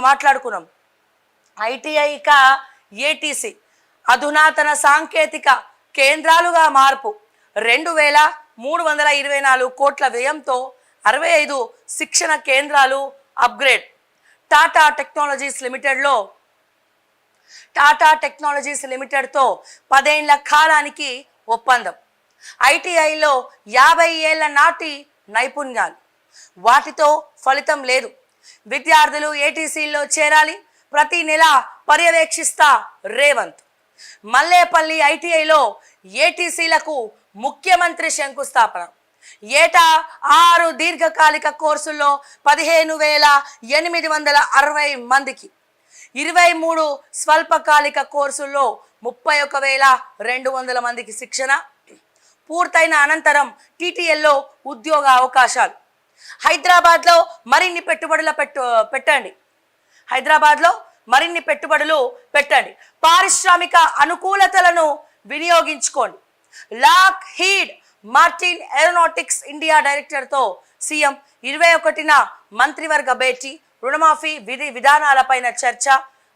మాట్లాడుకున్నాం. ఐటీఐ ఇక ఏటీసీ అధునాతన సాంకేతిక కేంద్రాలుగా మార్పు, 2324 కోట్ల వ్యయంతో 65 శిక్షణ కేంద్రాలు అప్గ్రేడ్. టాటా టెక్నాలజీస్ లిమిటెడ్తో 10 ఏళ్ల కాలానికి ఒప్పందం. ఐటీఐలో 50 ఏళ్ల నాటి నైపుణ్యాలు, వాటితో ఫలితం లేదు. విద్యార్థులు ఏటీసీల్లో చేరాలి, ప్రతి నెల పర్యవేక్షిస్తా రేవంత్. మల్లేపల్లి ఐటీఐలో ఏటీసీలకు ముఖ్యమంత్రి శంకుస్థాపన. ఏటా 6 దీర్ఘకాలిక కోర్సుల్లో 15,860 మందికి, 23 స్వల్పకాలిక కోర్సుల్లో 31,200 మందికి శిక్షణ. పూర్తయిన అనంతరం టీటీఎల్లో ఉద్యోగ అవకాశాలు. హైదరాబాద్లో మరిన్ని పెట్టుబడులు పెట్టండి. పారిశ్రామిక అనుకూలతలను వినియోగించుకోండి. Lockheed Martin aeronautics India డైరెక్టర్తో సీఎం 21న మంత్రివర్గ భేటీ. రుణమాఫీ విధానాలపైన చర్చ.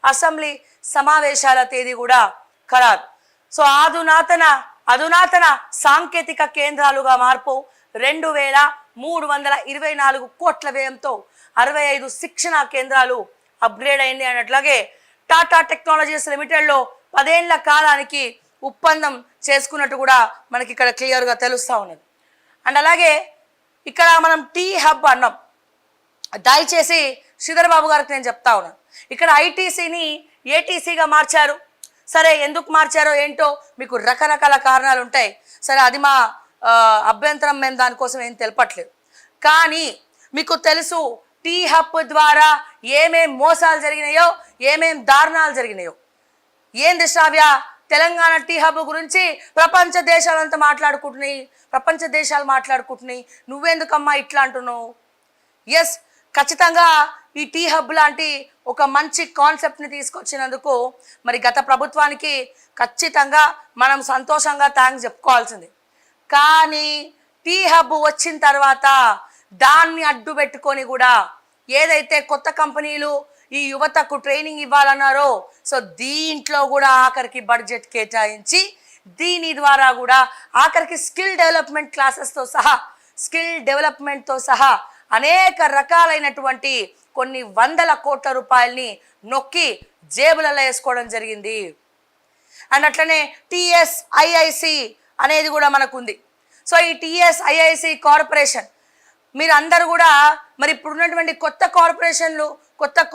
అసెంబ్లీ సమావేశాల తేదీ కూడా ఖరారు. సో అధునాతన సాంకేతిక కేంద్రాలుగా మార్పు, 2324 కోట్ల వ్యయంతో 65 శిక్షణ కేంద్రాలు అప్గ్రేడ్ అయింది అన్నట్లాగే టాటా టెక్నాలజీస్ లిమిటెడ్లో 10 ఏళ్ల కాలానికి ఒప్పందం చేసుకున్నట్టు కూడా మనకి ఇక్కడ క్లియర్గా తెలుస్తూ ఉన్నది. అండ్ అలాగే ఇక్కడ మనం టీ హబ్ అన్నాం. దయచేసి శ్రీధర్ బాబు గారికి నేను చెప్తా ఉన్నాను, ఇక్కడ ఐటీసీని ఏటీసీగా మార్చారు. సరే, ఎందుకు మార్చారో ఏంటో మీకు రకరకాల కారణాలు ఉంటాయి. సరే, అది మా అభ్యంతరం, మేము దానికోసం ఏం తెలపట్లేదు. కానీ మీకు తెలుసు టీ హబ్ ద్వారా ఏమేం మోసాలు జరిగినాయో, ఏమేం దారుణాలు జరిగినాయో. ఏంది శ్రావ్య, తెలంగాణ టీ హబ్ గురించి ప్రపంచ దేశాలు మాట్లాడుకుంటున్నాయి, నువ్వెందుకమ్మా ఇట్లా అంటున్నావు? ఎస్, ఖచ్చితంగా ఈ టీ హబ్ లాంటి ఒక మంచి కాన్సెప్ట్ని తీసుకొచ్చినందుకు మరి గత ప్రభుత్వానికి ఖచ్చితంగా మనం సంతోషంగా థ్యాంక్స్ చెప్పుకోవాల్సింది. కానీ టీ హబ్ వచ్చిన తర్వాత దాన్ని అడ్డు పెట్టుకొని కూడా ఏదైతే కొత్త కంపెనీలు ఈ యువతకు ట్రైనింగ్ ఇవ్వాలన్నారో, సో దీంట్లో కూడా ఆఖరికి బడ్జెట్ కేటాయించి దీని ద్వారా కూడా ఆఖరికి స్కిల్ డెవలప్మెంట్తో సహా అనేక రకాలైనటువంటి కొన్ని వందల కోట్ల రూపాయలని నొక్కి జేబులలో వేసుకోవడం జరిగింది. అండ్ అట్లనే టీఎస్ఐఐసి అనేది కూడా మనకు ఉంది. సో ఈ టీఎస్ఐఐసి కార్పొరేషన్ మీరు అందరూ కూడా మరి ఇప్పుడున్నటువంటి కొత్త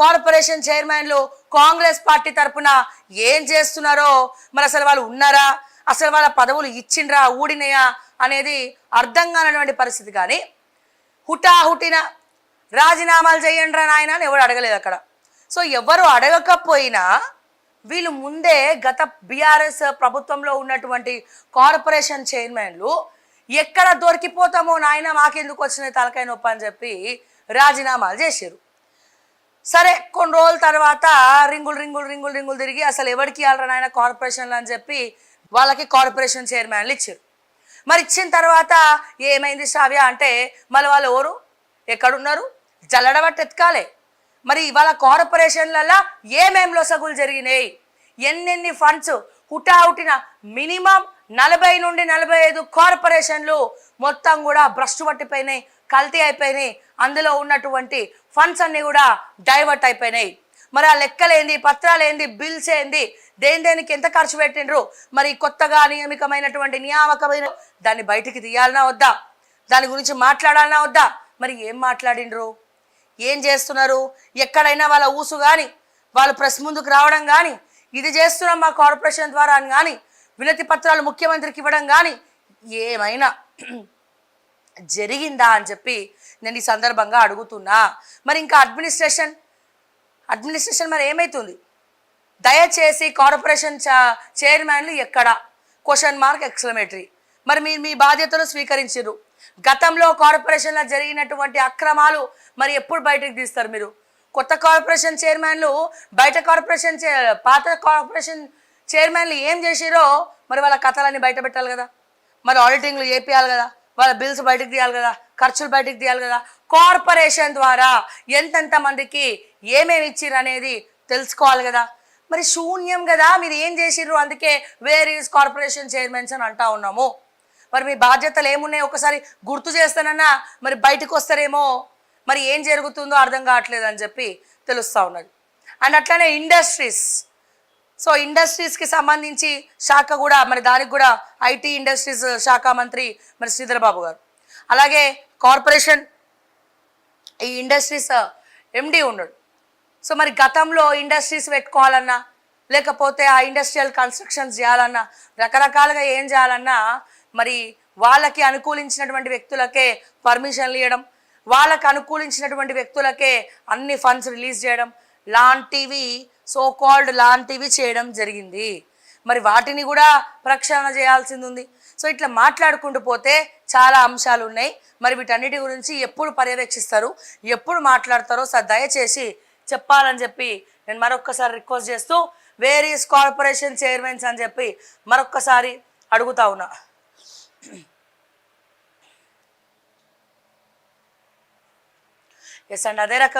కార్పొరేషన్ చైర్మన్లు కాంగ్రెస్ పార్టీ తరఫున ఏం చేస్తున్నారో, మరి అసలు వాళ్ళు ఉన్నారా, అసలు వాళ్ళ పదవులు ఇచ్చిండ్రా, ఊడినయా అనేది అర్థం కానటువంటి పరిస్థితి. కానీ హుటాహుటిన రాజీనామాలు చేయండి రా నాయన అని ఎవరు అడగలేదు అక్కడ. సో ఎవరు అడగకపోయినా వీళ్ళు ముందే గత బీఆర్ఎస్ ప్రభుత్వంలో ఉన్నటువంటి కార్పొరేషన్ చైర్మన్లు ఎక్కడ దొరికిపోతామో నాయన, మాకెందుకు వచ్చినాయి తలకాయ నొప్పి అని చెప్పి రాజీనామాలు చేశారు. సరే, కొన్ని రోజుల తర్వాత రింగులు తిరిగి అసలు ఎవరికి ఇవ్వాలరా నాయన కార్పొరేషన్లు అని చెప్పి వాళ్ళకి కార్పొరేషన్ చైర్మన్లు ఇచ్చారు. మరి ఇచ్చిన తర్వాత ఏమైంది శ్రావ్య అంటే, మళ్ళీ వాళ్ళు ఎవరు ఎక్కడున్నారు, జల్లడబట్టి ఎత్తుకాలే. మరి ఇవాళ కార్పొరేషన్లలో ఏమేం లొసగులు జరిగినాయి, ఎన్నెన్ని ఫండ్స్ హుటాహుటిన మినిమం 40 నుండి 45 కార్పొరేషన్లు మొత్తం కూడా భ్రష్టు పట్టిపోయినాయి, కల్తీ అయిపోయినాయి. అందులో ఉన్నటువంటి ఫండ్స్ అన్నీ కూడా డైవర్ట్ అయిపోయినాయి. మరి ఆ లెక్కలేంది, పత్రాలేంది, బిల్స్ ఏంది, దేనికి ఎంత ఖర్చు పెట్టిండ్రు, మరి కొత్తగా నియామకమైనటువంటి దాన్ని బయటికి తీయాలన్నా వద్దా, దాని గురించి మాట్లాడాలన్నా వద్దా? మరి ఏం మాట్లాడిండ్రు, ఏం చేస్తున్నారు? ఎక్కడైనా వాళ్ళ ఊసు కానీ, వాళ్ళు ప్రెస్ ముందుకు రావడం కానీ, ఇది చేస్తున్నాం మా కార్పొరేషన్ ద్వారా అని కానీ, వినతి పత్రాలు ముఖ్యమంత్రికి ఇవ్వడం కానీ ఏమైనా జరిగిందా అని చెప్పి నేను ఈ సందర్భంగా అడుగుతున్నా. మరి ఇంకా అడ్మినిస్ట్రేషన్ మరి ఏమవుతుంది? దయచేసి కార్పొరేషన్ చైర్మన్లు ఎక్కడ ? మరి మీరు మీ బాధ్యతలు స్వీకరించారు. గతంలో కార్పొరేషన్లో జరిగినటువంటి అక్రమాలు మరి ఎప్పుడు బయటకు తీస్తారు మీరు? కొత్త కార్పొరేషన్ చైర్మన్లు పాత కార్పొరేషన్ చైర్మన్లు ఏం చేసిరో మరి వాళ్ళ కథలన్నీ బయట పెట్టాలి కదా, మరి ఆడిటింగ్లు చేపియాలి కదా, వాళ్ళ బిల్స్ బయటకు తీయాలి కదా, ఖర్చులు బయటికి తీయాలి కదా. కార్పొరేషన్ ద్వారా ఎంతెంత మందికి ఏమేమి ఇచ్చిర్రు అనేది తెలుసుకోవాలి కదా. మరి శూన్యం కదా, మీరు ఏం చేసిర్రు, అందుకే వేర్ ఈజ్ కార్పొరేషన్ చైర్మన్స్ అని అంటా ఉన్నాము. మరి మీ బాధ్యతలు ఏమున్నాయి ఒకసారి గుర్తు చేస్తానన్నా మరి బయటకు వస్తారేమో, మరి ఏం జరుగుతుందో అర్థం కావట్లేదు అని చెప్పి తెలుస్తూ ఉన్నది. అండ్ అట్లానే ఇండస్ట్రీస్, సో ఇండస్ట్రీస్కి సంబంధించి శాఖ కూడా, మరి దానికి కూడా ఐటీ ఇండస్ట్రీస్ శాఖ మంత్రి మరి శ్రీధర్ బాబు గారు, అలాగే కార్పొరేషన్ ఈ ఇండస్ట్రీస్ ఎండి ఉన్నాడు. సో మరి గతంలో ఇండస్ట్రీస్ పెట్టుకోవాలన్నా, లేకపోతే ఆ ఇండస్ట్రియల్ కన్స్ట్రక్షన్స్ చేయాలన్నా, రకరకాలుగా ఏం చేయాలన్నా మరి వాళ్ళకి అనుకూలించినటువంటి వ్యక్తులకే పర్మిషన్లు ఇవ్వడం, వాళ్ళకి అనుకూలించినటువంటి వ్యక్తులకే అన్ని ఫండ్స్ రిలీజ్ చేయడం లాంటివి, సో కాల్డ్ లాంటివి చేయడం జరిగింది. మరి వాటిని కూడా ప్రక్షాళన చేయాల్సింది ఉంది. సో ఇట్లా మాట్లాడుకుంటూ పోతే చాలా అంశాలు ఉన్నాయి. మరి వీటన్నిటి గురించి ఎప్పుడు పర్యవేక్షిస్తారు, ఎప్పుడు మాట్లాడతారో సార్ దయచేసి చెప్పాలని చెప్పి నేను మరొక్కసారి రిక్వెస్ట్ చేస్తూ వేర్ ఈస్ కార్పొరేషన్ చైర్మన్స్ అని చెప్పి మరొక్కసారి అడుగుతా ఉన్నా. ఎస్ అండి, అదే రకం